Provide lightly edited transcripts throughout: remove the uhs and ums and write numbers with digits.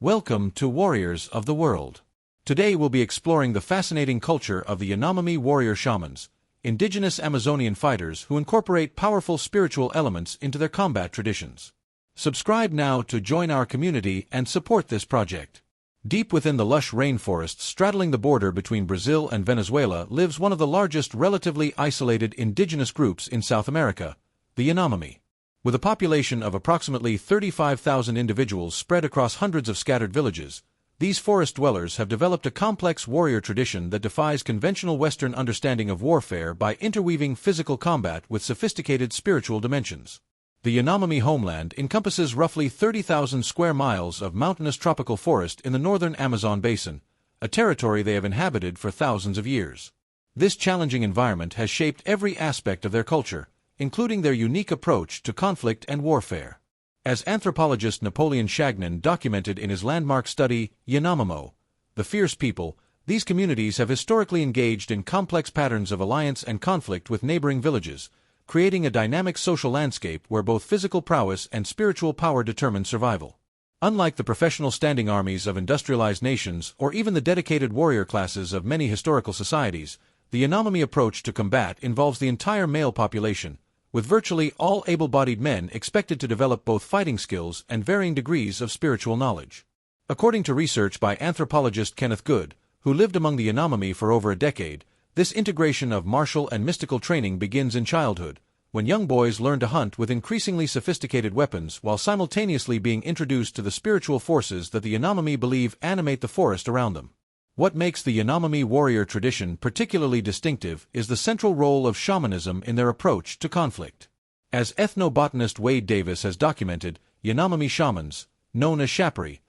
Welcome to Warriors of the World. Today we'll be exploring the fascinating culture of the Yanomami warrior shamans, indigenous Amazonian fighters who incorporate powerful spiritual elements into their combat traditions. Subscribe now to join our community and support this project. Deep within the lush rainforests straddling the border between Brazil and Venezuela lives one of the largest relatively isolated indigenous groups in South America, the Yanomami. With a population of approximately 35,000 individuals spread across hundreds of scattered villages, these forest dwellers have developed a complex warrior tradition that defies conventional Western understanding of warfare by interweaving physical combat with sophisticated spiritual dimensions. The Yanomami homeland encompasses roughly 30,000 square miles of mountainous tropical forest in the northern Amazon basin, a territory they have inhabited for thousands of years. This challenging environment has shaped every aspect of their culture, including their unique approach to conflict and warfare. As anthropologist Napoleon Chagnon documented in his landmark study, Yanomami, The Fierce People, these communities have historically engaged in complex patterns of alliance and conflict with neighboring villages, creating a dynamic social landscape where both physical prowess and spiritual power determine survival. Unlike the professional standing armies of industrialized nations or even the dedicated warrior classes of many historical societies, the Yanomami approach to combat involves the entire male population, with virtually all able-bodied men expected to develop both fighting skills and varying degrees of spiritual knowledge. According to research by anthropologist Kenneth Good, who lived among the Yanomami for over a decade, this integration of martial and mystical training begins in childhood, when young boys learn to hunt with increasingly sophisticated weapons while simultaneously being introduced to the spiritual forces that the Yanomami believe animate the forest around them. What makes the Yanomami warrior tradition particularly distinctive is the central role of shamanism in their approach to conflict. As ethnobotanist Wade Davis has documented, Yanomami shamans, known as shapari,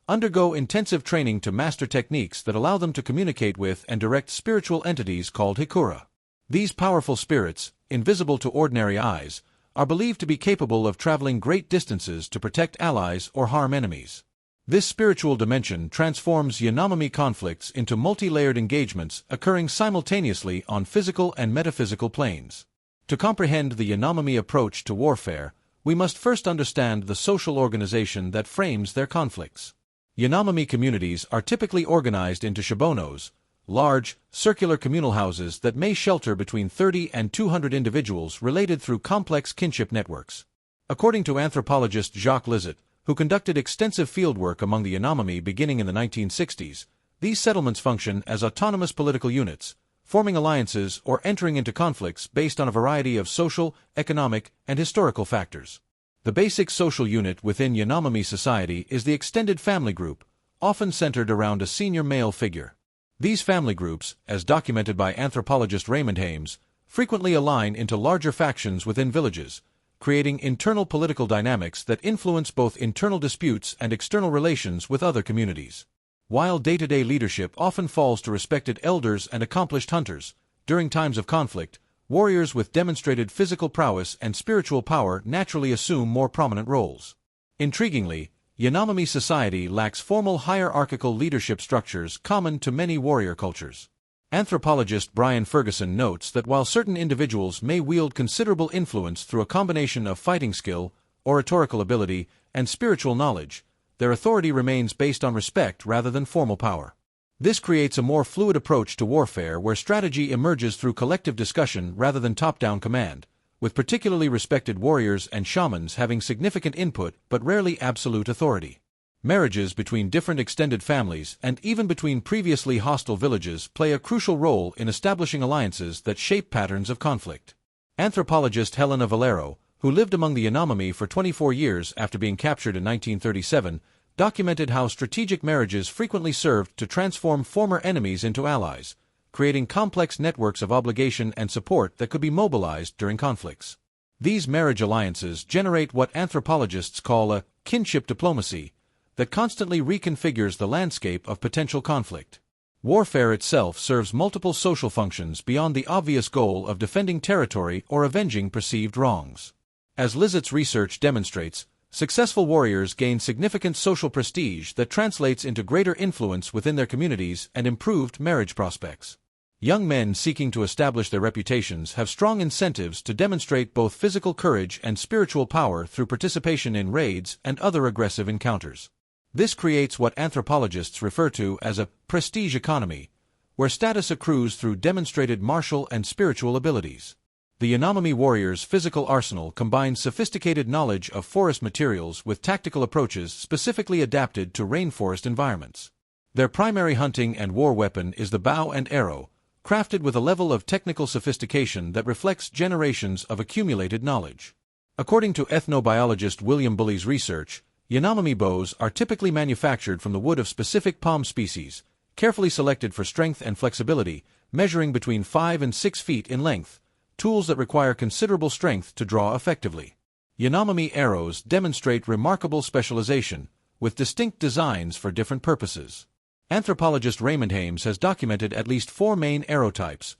undergo intensive training to master techniques that allow them to communicate with and direct spiritual entities called hikura. These powerful spirits, invisible to ordinary eyes, are believed to be capable of traveling great distances to protect allies or harm enemies. This spiritual dimension transforms Yanomami conflicts into multi-layered engagements occurring simultaneously on physical and metaphysical planes. To comprehend the Yanomami approach to warfare, we must first understand the social organization that frames their conflicts. Yanomami communities are typically organized into shabonos, large, circular communal houses that may shelter between 30 and 200 individuals related through complex kinship networks. According to anthropologist Jacques Lizet, who conducted extensive fieldwork among the Yanomami beginning in the 1960s, these settlements function as autonomous political units, forming alliances or entering into conflicts based on a variety of social, economic, and historical factors. The basic social unit within Yanomami society is the extended family group, often centered around a senior male figure. These family groups, as documented by anthropologist Raymond Hames, frequently align into larger factions within villages, creating internal political dynamics that influence both internal disputes and external relations with other communities. While day-to-day leadership often falls to respected elders and accomplished hunters, during times of conflict, warriors with demonstrated physical prowess and spiritual power naturally assume more prominent roles. Intriguingly, Yanomami society lacks formal hierarchical leadership structures common to many warrior cultures. Anthropologist Brian Ferguson notes that while certain individuals may wield considerable influence through a combination of fighting skill, oratorical ability, and spiritual knowledge, their authority remains based on respect rather than formal power. This creates a more fluid approach to warfare where strategy emerges through collective discussion rather than top-down command, with particularly respected warriors and shamans having significant input but rarely absolute authority. Marriages between different extended families and even between previously hostile villages play a crucial role in establishing alliances that shape patterns of conflict. Anthropologist Helena Valero, who lived among the Yanomami for 24 years after being captured in 1937, documented how strategic marriages frequently served to transform former enemies into allies, creating complex networks of obligation and support that could be mobilized during conflicts. These marriage alliances generate what anthropologists call a kinship diplomacy, that constantly reconfigures the landscape of potential conflict. Warfare itself serves multiple social functions beyond the obvious goal of defending territory or avenging perceived wrongs. As Lizet's research demonstrates, successful warriors gain significant social prestige that translates into greater influence within their communities and improved marriage prospects. Young men seeking to establish their reputations have strong incentives to demonstrate both physical courage and spiritual power through participation in raids and other aggressive encounters. This creates what anthropologists refer to as a prestige economy, where status accrues through demonstrated martial and spiritual abilities. The Yanomami warriors' physical arsenal combines sophisticated knowledge of forest materials with tactical approaches specifically adapted to rainforest environments. Their primary hunting and war weapon is the bow and arrow, crafted with a level of technical sophistication that reflects generations of accumulated knowledge. According to ethnobiologist William Bully's research, Yanomami bows are typically manufactured from the wood of specific palm species, carefully selected for strength and flexibility, measuring between 5 and 6 feet in length, tools that require considerable strength to draw effectively. Yanomami arrows demonstrate remarkable specialization, with distinct designs for different purposes. Anthropologist Raymond Hames has documented at least 4 main arrow types: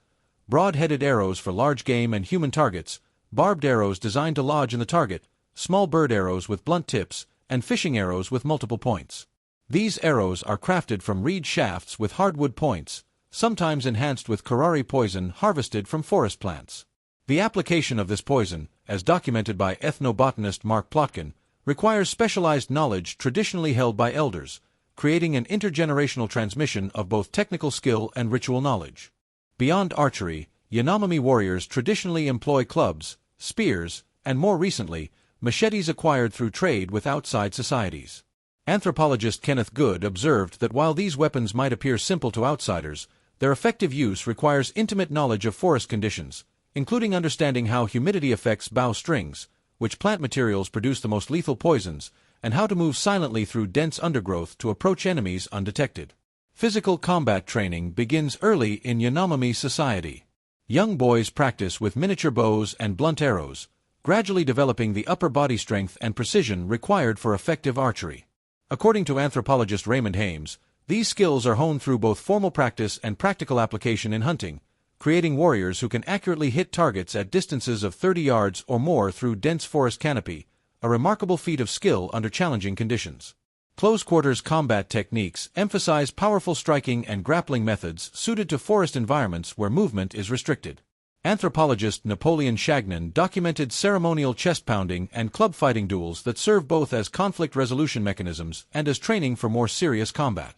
broad-headed arrows for large game and human targets, barbed arrows designed to lodge in the target, small bird arrows with blunt tips, and fishing arrows with multiple points. These arrows are crafted from reed shafts with hardwood points, sometimes enhanced with curare poison harvested from forest plants. The application of this poison, as documented by ethnobotanist Mark Plotkin, requires specialized knowledge traditionally held by elders, creating an intergenerational transmission of both technical skill and ritual knowledge. Beyond archery, Yanomami warriors traditionally employ clubs, spears, and more recently, machetes acquired through trade with outside societies. Anthropologist Kenneth Good observed that while these weapons might appear simple to outsiders, their effective use requires intimate knowledge of forest conditions, including understanding how humidity affects bough strings, which plant materials produce the most lethal poisons, and how to move silently through dense undergrowth to approach enemies undetected. Physical combat training begins early in Yanomami society. Young boys practice with miniature bows and blunt arrows, gradually developing the upper body strength and precision required for effective archery. According to anthropologist Raymond Hames, these skills are honed through both formal practice and practical application in hunting, creating warriors who can accurately hit targets at distances of 30 yards or more through dense forest canopy, a remarkable feat of skill under challenging conditions. Close-quarters combat techniques emphasize powerful striking and grappling methods suited to forest environments where movement is restricted. Anthropologist Napoleon Chagnon documented ceremonial chest-pounding and club-fighting duels that serve both as conflict resolution mechanisms and as training for more serious combat.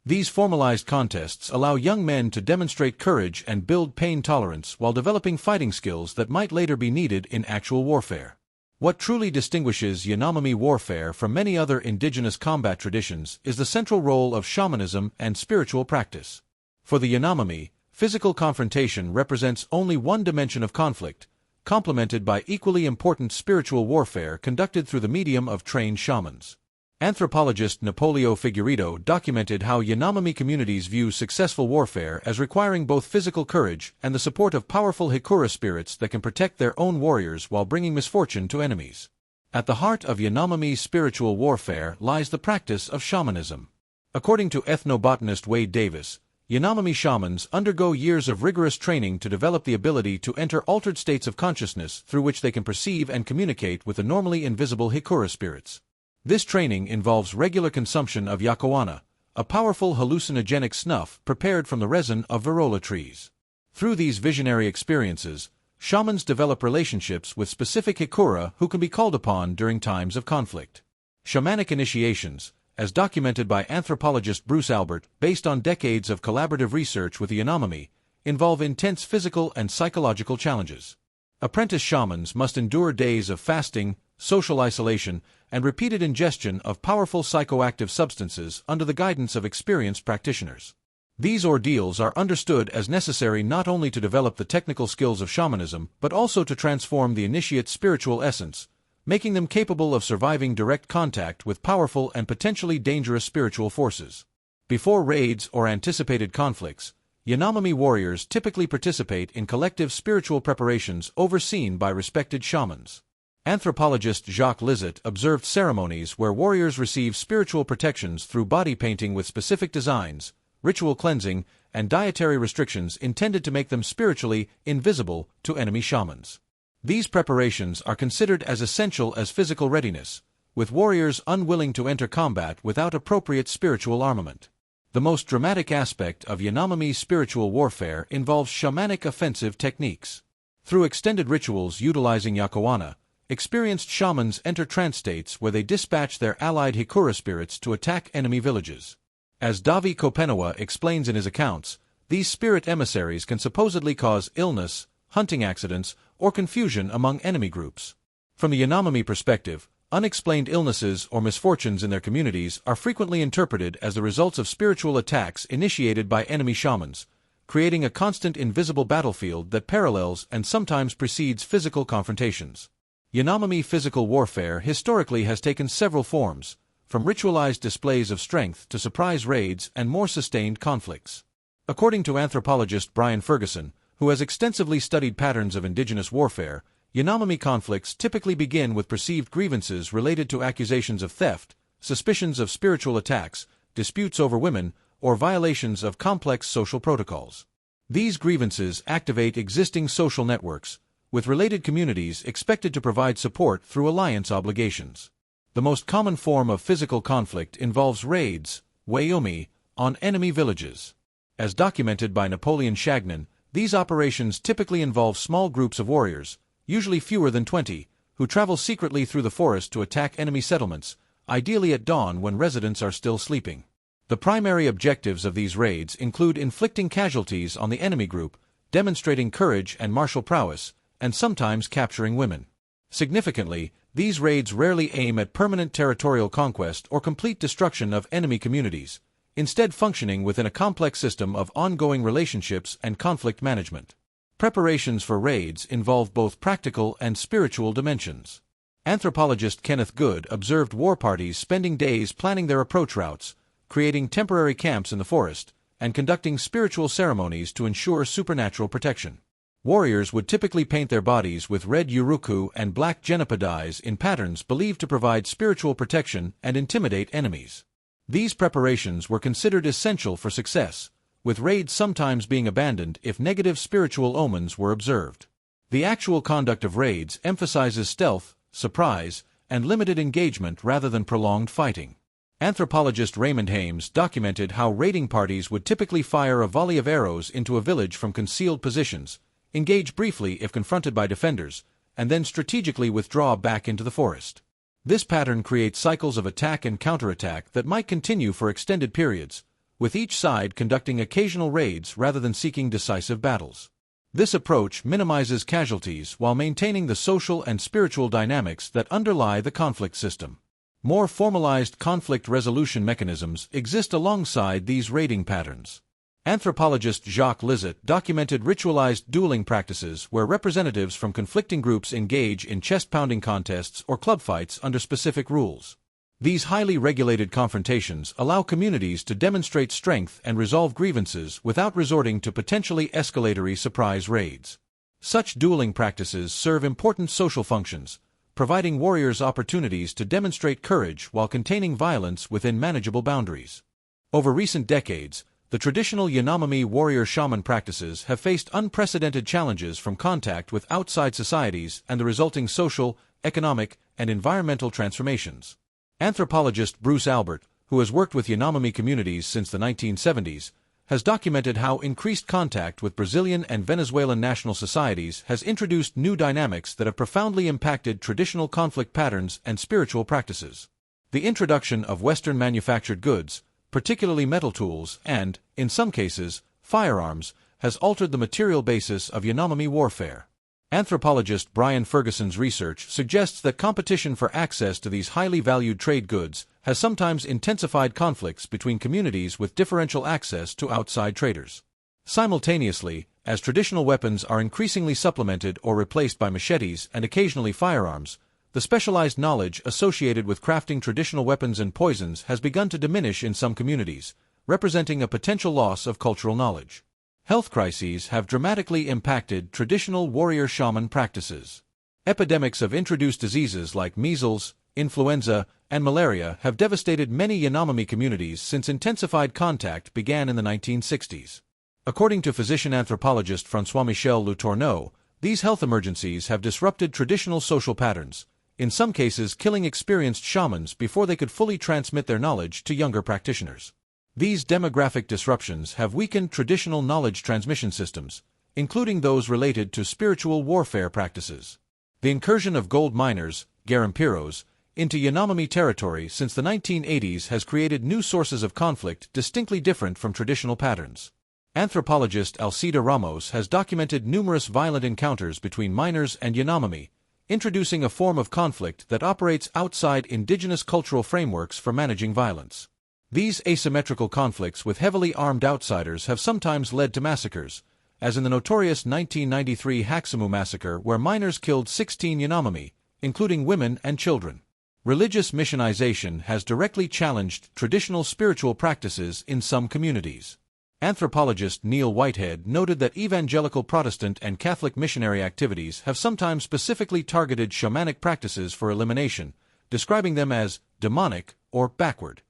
These formalized contests allow young men to demonstrate courage and build pain tolerance while developing fighting skills that might later be needed in actual warfare. What truly distinguishes Yanomami warfare from many other indigenous combat traditions is the central role of shamanism and spiritual practice. For the Yanomami, physical confrontation represents only one dimension of conflict, complemented by equally important spiritual warfare conducted through the medium of trained shamans. Anthropologist Napolio Figueiredo documented how Yanomami communities view successful warfare as requiring both physical courage and the support of powerful Hikura spirits that can protect their own warriors while bringing misfortune to enemies. At the heart of Yanomami spiritual warfare lies the practice of shamanism. According to ethnobotanist Wade Davis, Yanomami shamans undergo years of rigorous training to develop the ability to enter altered states of consciousness through which they can perceive and communicate with the normally invisible Hikura spirits. This training involves regular consumption of yakoana, a powerful hallucinogenic snuff prepared from the resin of virola trees. Through these visionary experiences, shamans develop relationships with specific Hikura who can be called upon during times of conflict. Shamanic initiations, as documented by anthropologist Bruce Albert, based on decades of collaborative research with the Yanomami, involve intense physical and psychological challenges. Apprentice shamans must endure days of fasting, social isolation, and repeated ingestion of powerful psychoactive substances under the guidance of experienced practitioners. These ordeals are understood as necessary not only to develop the technical skills of shamanism but also to transform the initiate's spiritual essence, making them capable of surviving direct contact with powerful and potentially dangerous spiritual forces. Before raids or anticipated conflicts, Yanomami warriors typically participate in collective spiritual preparations overseen by respected shamans. Anthropologist Jacques Lizet observed ceremonies where warriors receive spiritual protections through body painting with specific designs, ritual cleansing, and dietary restrictions intended to make them spiritually invisible to enemy shamans. These preparations are considered as essential as physical readiness, with warriors unwilling to enter combat without appropriate spiritual armament. The most dramatic aspect of Yanomami spiritual warfare involves shamanic offensive techniques. Through extended rituals utilizing yakoana, experienced shamans enter trance states where they dispatch their allied Hikura spirits to attack enemy villages. As Davi Kopenawa explains in his accounts, these spirit emissaries can supposedly cause illness, hunting accidents, or confusion among enemy groups. From the Yanomami perspective, unexplained illnesses or misfortunes in their communities are frequently interpreted as the results of spiritual attacks initiated by enemy shamans, creating a constant invisible battlefield that parallels and sometimes precedes physical confrontations. Yanomami physical warfare historically has taken several forms, from ritualized displays of strength to surprise raids and more sustained conflicts. According to anthropologist Brian Ferguson, who has extensively studied patterns of indigenous warfare, Yanomami conflicts typically begin with perceived grievances related to accusations of theft, suspicions of spiritual attacks, disputes over women, or violations of complex social protocols. These grievances activate existing social networks, with related communities expected to provide support through alliance obligations. The most common form of physical conflict involves raids, wayomi, on enemy villages. As documented by Napoleon Chagnon, these operations typically involve small groups of warriors, usually fewer than 20, who travel secretly through the forest to attack enemy settlements, ideally at dawn when residents are still sleeping. The primary objectives of these raids include inflicting casualties on the enemy group, demonstrating courage and martial prowess, and sometimes capturing women. Significantly, these raids rarely aim at permanent territorial conquest or complete destruction of enemy communities, instead functioning within a complex system of ongoing relationships and conflict management. Preparations for raids involve both practical and spiritual dimensions. Anthropologist Kenneth Good observed war parties spending days planning their approach routes, creating temporary camps in the forest, and conducting spiritual ceremonies to ensure supernatural protection. Warriors would typically paint their bodies with red uruku and black jenipa dyes in patterns believed to provide spiritual protection and intimidate enemies. These preparations were considered essential for success, with raids sometimes being abandoned if negative spiritual omens were observed. The actual conduct of raids emphasizes stealth, surprise, and limited engagement rather than prolonged fighting. Anthropologist Raymond Hames documented how raiding parties would typically fire a volley of arrows into a village from concealed positions, engage briefly if confronted by defenders, and then strategically withdraw back into the forest. This pattern creates cycles of attack and counterattack that might continue for extended periods, with each side conducting occasional raids rather than seeking decisive battles. This approach minimizes casualties while maintaining the social and spiritual dynamics that underlie the conflict system. More formalized conflict resolution mechanisms exist alongside these raiding patterns. Anthropologist Jacques Lizet documented ritualized dueling practices where representatives from conflicting groups engage in chest-pounding contests or club fights under specific rules. These highly regulated confrontations allow communities to demonstrate strength and resolve grievances without resorting to potentially escalatory surprise raids. Such dueling practices serve important social functions, providing warriors opportunities to demonstrate courage while containing violence within manageable boundaries. Over recent decades, the traditional Yanomami warrior-shaman practices have faced unprecedented challenges from contact with outside societies and the resulting social, economic, and environmental transformations. Anthropologist Bruce Albert, who has worked with Yanomami communities since the 1970s, has documented how increased contact with Brazilian and Venezuelan national societies has introduced new dynamics that have profoundly impacted traditional conflict patterns and spiritual practices. The introduction of Western manufactured goods, particularly metal tools and, in some cases, firearms, has altered the material basis of Yanomami warfare. Anthropologist Brian Ferguson's research suggests that competition for access to these highly valued trade goods has sometimes intensified conflicts between communities with differential access to outside traders. Simultaneously, as traditional weapons are increasingly supplemented or replaced by machetes and occasionally firearms, the specialized knowledge associated with crafting traditional weapons and poisons has begun to diminish in some communities, representing a potential loss of cultural knowledge. Health crises have dramatically impacted traditional warrior-shaman practices. Epidemics of introduced diseases like measles, influenza, and malaria have devastated many Yanomami communities since intensified contact began in the 1960s. According to physician anthropologist François-Michel Letourneau, these health emergencies have disrupted traditional social patterns, in some cases killing experienced shamans before they could fully transmit their knowledge to younger practitioners. These demographic disruptions have weakened traditional knowledge transmission systems, including those related to spiritual warfare practices. The incursion of gold miners, garimperos, into Yanomami territory since the 1980s has created new sources of conflict distinctly different from traditional patterns. Anthropologist Alcida Ramos has documented numerous violent encounters between miners and Yanomami, introducing a form of conflict that operates outside indigenous cultural frameworks for managing violence. These asymmetrical conflicts with heavily armed outsiders have sometimes led to massacres, as in the notorious 1993 Haksamu massacre where miners killed 16 Yanomami, including women and children. Religious missionization has directly challenged traditional spiritual practices in some communities. Anthropologist Neil Whitehead noted that evangelical Protestant and Catholic missionary activities have sometimes specifically targeted shamanic practices for elimination, describing them as demonic or backward.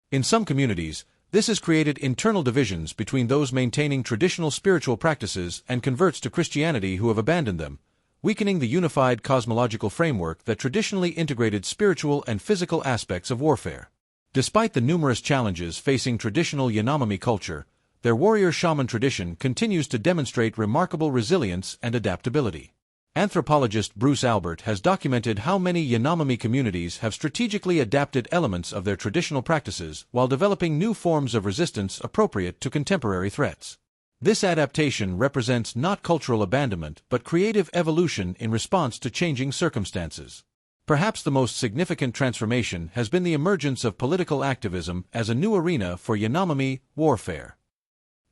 In some communities, this has created internal divisions between those maintaining traditional spiritual practices and converts to Christianity who have abandoned them, weakening the unified cosmological framework that traditionally integrated spiritual and physical aspects of warfare. Despite the numerous challenges facing traditional Yanomami culture, their warrior-shaman tradition continues to demonstrate remarkable resilience and adaptability. Anthropologist Bruce Albert has documented how many Yanomami communities have strategically adapted elements of their traditional practices while developing new forms of resistance appropriate to contemporary threats. This adaptation represents not cultural abandonment but creative evolution in response to changing circumstances. Perhaps the most significant transformation has been the emergence of political activism as a new arena for Yanomami warfare.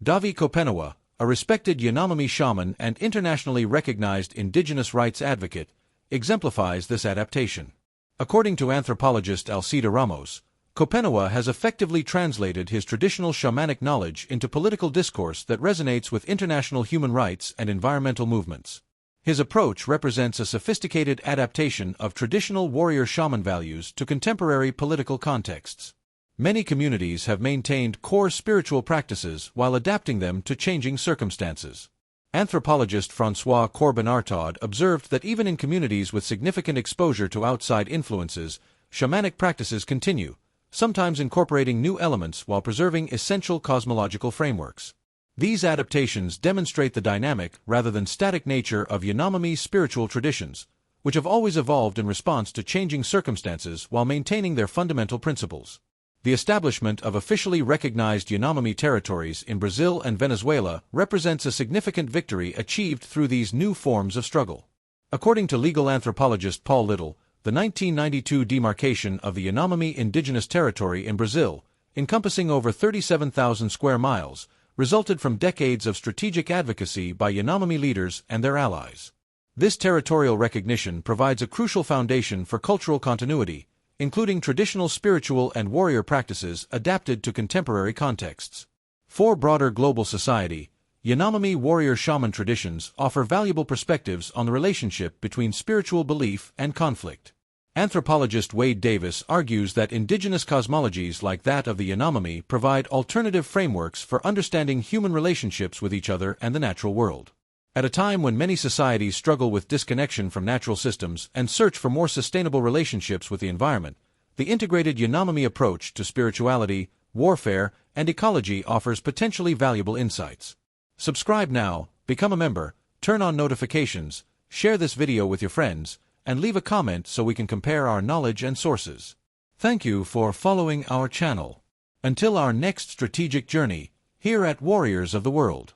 Davi Kopenawa, a respected Yanomami shaman and internationally recognized indigenous rights advocate, exemplifies this adaptation. According to anthropologist Alcida Ramos, Kopenawa has effectively translated his traditional shamanic knowledge into political discourse that resonates with international human rights and environmental movements. His approach represents a sophisticated adaptation of traditional warrior-shaman values to contemporary political contexts. Many communities have maintained core spiritual practices while adapting them to changing circumstances. Anthropologist François Corbin-Artaud observed that even in communities with significant exposure to outside influences, shamanic practices continue, sometimes incorporating new elements while preserving essential cosmological frameworks. These adaptations demonstrate the dynamic rather than static nature of Yanomami spiritual traditions, which have always evolved in response to changing circumstances while maintaining their fundamental principles. The establishment of officially recognized Yanomami territories in Brazil and Venezuela represents a significant victory achieved through these new forms of struggle. According to legal anthropologist Paul Little, the 1992 demarcation of the Yanomami indigenous territory in Brazil, encompassing over 37,000 square miles, resulted from decades of strategic advocacy by Yanomami leaders and their allies. This territorial recognition provides a crucial foundation for cultural continuity, including traditional spiritual and warrior practices adapted to contemporary contexts. For broader global society, Yanomami warrior-shaman traditions offer valuable perspectives on the relationship between spiritual belief and conflict. Anthropologist Wade Davis argues that indigenous cosmologies like that of the Yanomami provide alternative frameworks for understanding human relationships with each other and the natural world. At a time when many societies struggle with disconnection from natural systems and search for more sustainable relationships with the environment, the integrated Yanomami approach to spirituality, warfare, and ecology offers potentially valuable insights. Subscribe now, become a member, turn on notifications, share this video with your friends, and leave a comment so we can compare our knowledge and sources. Thank you for following our channel. Until our next strategic journey, here at Warriors of the World.